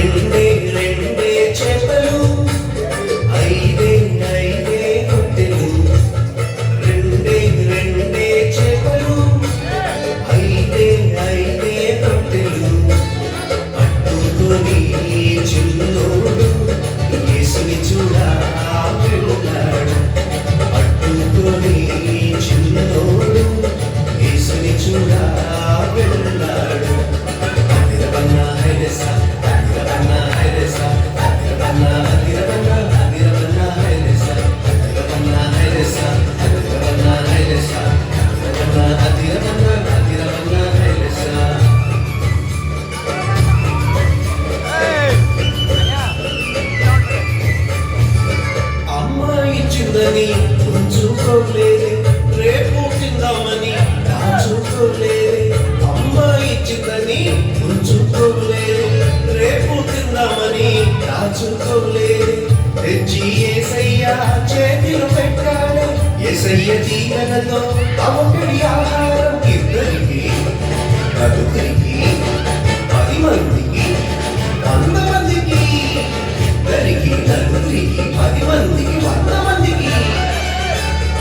రెండే రెండే చేపలు ఐదే ఐదే రొట్టెలు రెండే రెండే చేపలు ఐదే ఐదే రొట్టెలు పట్టుకొని చిన్నోడు యేసుని చూడా వెళ్ళాడు పట్టుకొని చిన్నోడు యేసుని చూడా వెళ్ళాడు అదిరవన్నా హైలెసా అదిరవన్నా హైలెసా అదిరవన్నా అదిరవన్నా అదిరవన్నా హైలెసా అదిరవన్నా హైలెసా అదిరవన్నా హైలెసా అదిరవన్నా అదిరవన్నా అదిరవన్నా హైలెసా అమ్మాయి చిందని ఉంచుకోలేదే రేపు తిందామని దాచుకోలేదే అమ్మాయి చిందని ఉంచుకోలేదే రేపు తిందామని దాచుకోలేదే తెచ్చి యేసయ్య చేతిలో పెట్టాడు యేసయ్య దీవెనతో అవకడి ఆహారం ఇద్దరికి నలుగురికి 10 మందికి 100 మందికి ఇద్దరికి నలుగురికి 10 మందికి 100 మందికి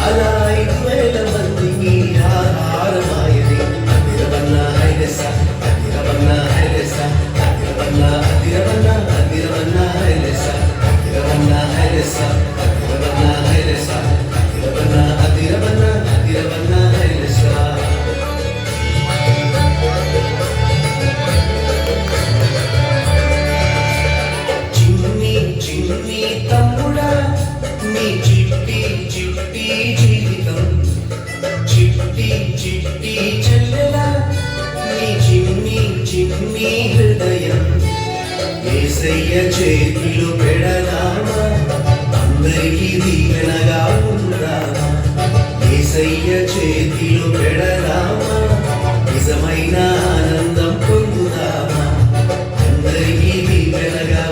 అలా 5,000 మందికి ఆహారమాయని అదిరవన్నా హైలెసా అదిరవన్నా హైలెసా అదిరవన్నా అదిరవన్నా అదిరవన్నా హైలెసా అదిరవన్నా హైలెసా అదిరవన్నా హైలెసా అదిరవన్నా అదిరవన్నా అదిరవన్నా హైలెసా చిన్ని చిన్ని తమ్ముడా నీ చిట్టి చిట్టి జీవితం చిట్టి చిట్టి చెల్లెలా నీ చిన్ని చిన్ని హృదయం యేసయ్య చేతిలో పెడదామా అందరికీ దీవెనగా ఉందామా యేసయ్య చేతిలో పెడదామా నిజమైన ఆనందం పొందుదామా అందరికీ దీవెనగా